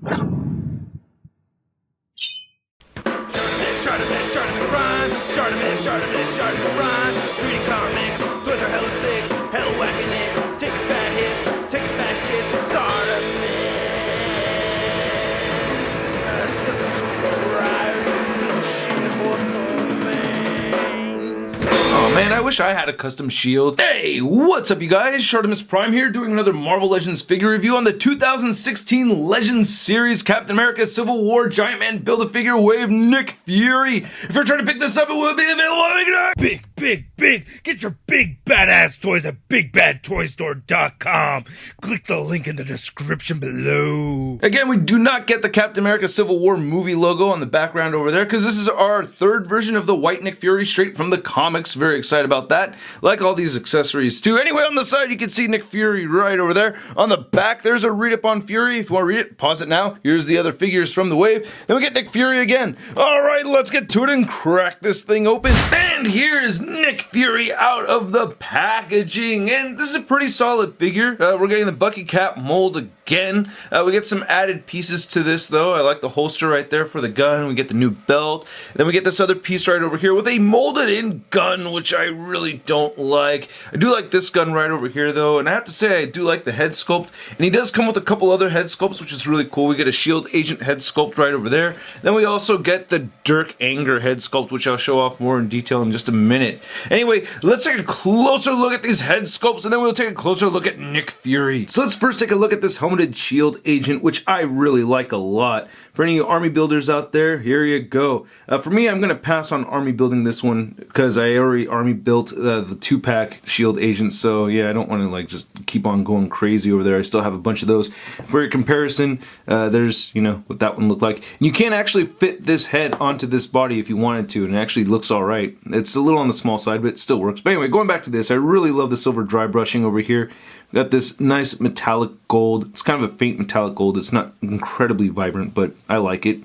ShartimusPrime. Reading comics, toys are hella sick, hella whacking it, taking bad hits, taking back hits. Oh man, I wish I had a custom shield. Hey, what's up you guys? ShartimusPrime here doing another Marvel Legends figure review on the 2016 Legends series Captain America Civil War Giant Man Build-A-Figure Wave Nick Fury. If you're trying to pick this up, it will be available on Big! Get your big badass toys at BigBadToyStore.com. Click the link in the description below. Again, we do not get the Captain America Civil War movie logo on the background over there because this is our third version of the white Nick Fury straight from the comics. Very excited about that. Like all these accessories too. Anyway, on the side you can see Nick Fury right over there. On the back there's a read up on Fury. If you want to read it, pause it now. Here's the other figures from the wave. Then we get Nick Fury again. Alright, let's get to it and crack this thing open. And here is Nick Fury out of the packaging. And this is a pretty solid figure. We're getting the Bucky Cap mold again. We get some added pieces to this though. I like the holster right there for the gun. We get the new belt. And then we get this other piece right over here with a molded in gun, which I really don't like. I do like this gun right over here though, and I have to say I do like the head sculpt, and he does come with a couple other head sculpts, which is really cool. We get a Shield Agent head sculpt right over there. Then we also get the Dirk Anger head sculpt, which I'll show off more in detail in just a minute. Anyway, let's take a closer look at these head sculpts, and then we'll take a closer look at Nick Fury. So let's first take a look at this helmeted Shield Agent, which I really like a lot. For any army builders out there, here you go. For me, I'm going to pass on army building this one because I already army built the 2-pack Shield Agent, so yeah, I don't want to like just keep on going crazy over there. I still have a bunch of those. For your comparison, there's, you know, what that one looked like. And you can actually fit this head onto this body if you wanted to, and it actually looks alright. It's a little on the small side, but it still works. But anyway, going back to this, I really love the silver dry brushing over here. We've got this nice metallic gold. It's kind of a faint metallic gold. It's not incredibly vibrant, but I like it.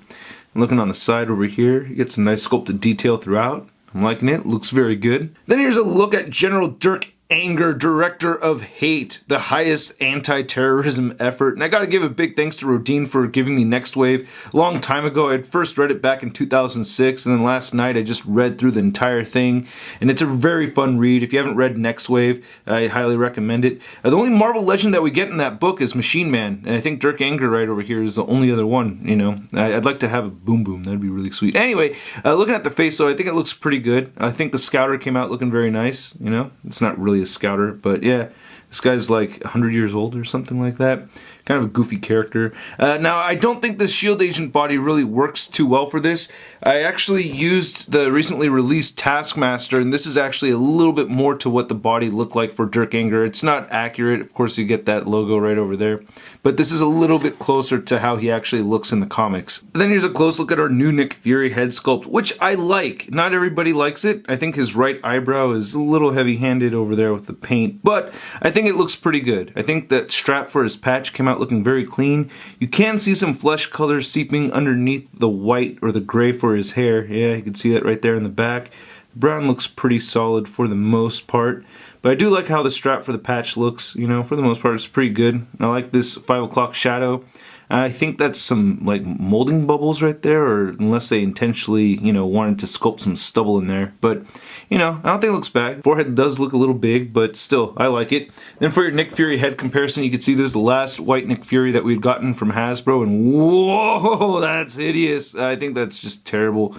Looking on the side over here, you get some nice sculpted detail throughout. I'm liking it. Looks very good. Then here's a look at General Dirk Anger, Director of Hate, the highest anti-terrorism effort. And I gotta give a big thanks to Rodin for giving me Next Wave a long time ago. I had first read it back in 2006, and then last night I just read through the entire thing. And it's a very fun read. If you haven't read Next Wave, I highly recommend it. The only Marvel legend that we get in that book is Machine Man. And I think Dirk Anger right over here is the only other one, you know. I'd like to have a Boom Boom. That'd be really sweet. Anyway, looking at the face, so I think it looks pretty good. I think the Scouter came out looking very nice, you know. It's not really a Scouter, but yeah, this guy's like 100 years old or something like that. Kind of a goofy character. Now, I don't think this Shield Agent body really works too well for this. I actually used the recently released Taskmaster, and this is actually a little bit more to what the body looked like for Dirk Anger. It's not accurate. Of course, you get that logo right over there. But this is a little bit closer to how he actually looks in the comics. Then here's a close look at our new Nick Fury head sculpt, which I like. Not everybody likes it. I think his right eyebrow is a little heavy-handed over there with the paint, but I think it looks pretty good. I think that strap for his patch came out looking very clean. You can see some flesh color seeping underneath the white or the gray for his hair. Yeah, you can see that right there in the back. The brown looks pretty solid for the most part. But I do like how the strap for the patch looks, you know, for the most part it's pretty good. I like this 5 o'clock shadow. I think that's some like molding bubbles right there, or unless they intentionally, you know, wanted to sculpt some stubble in there. But, you know, I don't think it looks bad. Forehead does look a little big, but still, I like it. Then for your Nick Fury head comparison, you can see this is the last white Nick Fury that we'd gotten from Hasbro, and whoa, that's hideous. I think that's just terrible.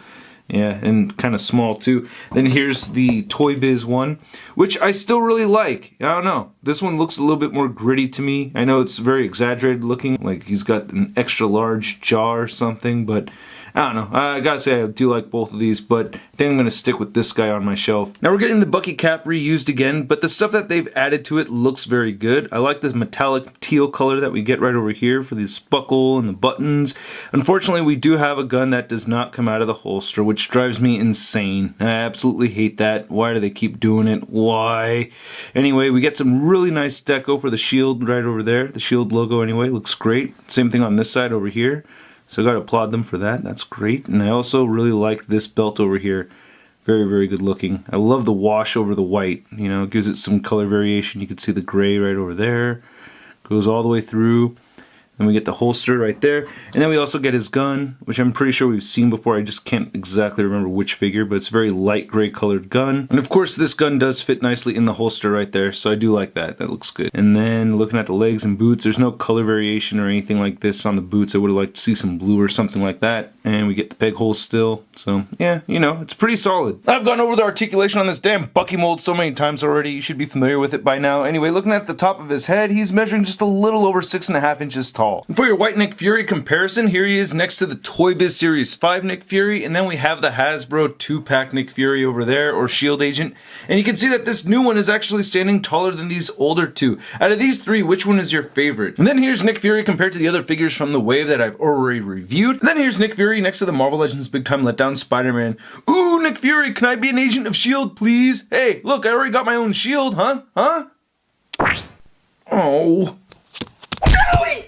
Yeah, and kind of small too. Then here's the Toy Biz one, which I still really like. I don't know. This one looks a little bit more gritty to me. I know it's very exaggerated looking, like he's got an extra large jaw or something, but I don't know. I gotta say I do like both of these, but I think I'm gonna stick with this guy on my shelf. Now we're getting the Bucky Cap reused again, but the stuff that they've added to it looks very good. I like this metallic teal color that we get right over here for the buckle and the buttons. Unfortunately, we do have a gun that does not come out of the holster, which drives me insane. I absolutely hate that. Why do they keep doing it? Why? Anyway, we get some really nice deco for the shield right over there. The shield logo anyway looks great. Same thing on this side over here. So I gotta applaud them for that. That's great. And I also really like this belt over here. Very, very good looking. I love the wash over the white. You know, it gives it some color variation. You can see the gray right over there. Goes all the way through. And we get the holster right there. And then we also get his gun, which I'm pretty sure we've seen before. I just can't exactly remember which figure, but it's a very light gray colored gun. And of course, this gun does fit nicely in the holster right there, so I do like that. That looks good. And then looking at the legs and boots, there's no color variation or anything like this on the boots. I would have liked to see some blue or something like that. And we get the peg holes still. So yeah, you know, it's pretty solid. I've gone over the articulation on this damn Bucky mold so many times already. You should be familiar with it by now. Anyway, looking at the top of his head, he's measuring just a little over 6.5 inches tall. And for your white Nick Fury comparison, here he is next to the Toy Biz Series 5 Nick Fury, and then we have the Hasbro 2-pack Nick Fury over there, or Shield Agent. And you can see that this new one is actually standing taller than these older two. Out of these three, which one is your favorite? And then here's Nick Fury compared to the other figures from the wave that I've already reviewed. And then here's Nick Fury next to the Marvel Legends Big Time Letdown Spider-Man. Ooh, Nick Fury, can I be an agent of Shield, please? Hey, look, I already got my own shield, huh? Oh.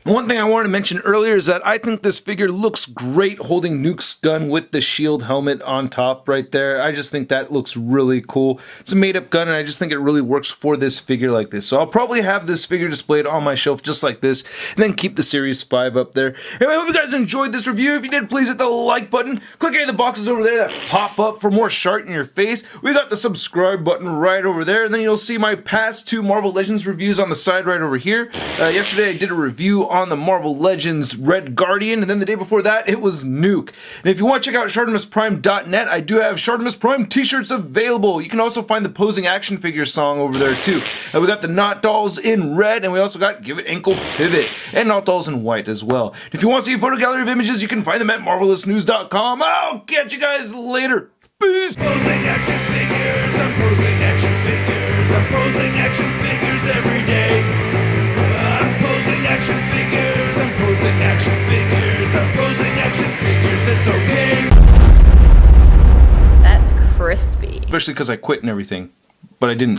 One thing I wanted to mention earlier is that I think this figure looks great holding Nuke's gun with the shield helmet on top right there. I just think that looks really cool. It's a made-up gun, and I just think it really works for this figure like this. So I'll probably have this figure displayed on my shelf just like this, and then keep the Series 5 up there. Anyway, I hope you guys enjoyed this review. If you did, please hit the like button. Click any of the boxes over there that pop up for more Shart in your face. We got the subscribe button right over there, and then you'll see my past 2 Marvel Legends reviews on the side right over here. Yesterday I did a review on the Marvel Legends Red Guardian, and then the day before that it was Nuke. And if you want to check out ShartimusPrime.net, I do have Shartimus Prime t-shirts available. You can also find the posing action figure song over there too. We got the Not Dolls in red, and we also got Give It Ankle Pivot, and Not Dolls in white as well. If you want to see a photo gallery of images, you can find them at MarvelousNews.com. I'll catch you guys later. Peace! Posing action figures, I'm posing action figures, I'm posing action figures every day. I'm posing action figures, I'm posing action figures, I'm posing action figures, it's okay. That's crispy. Especially because I quit and everything, but I didn't.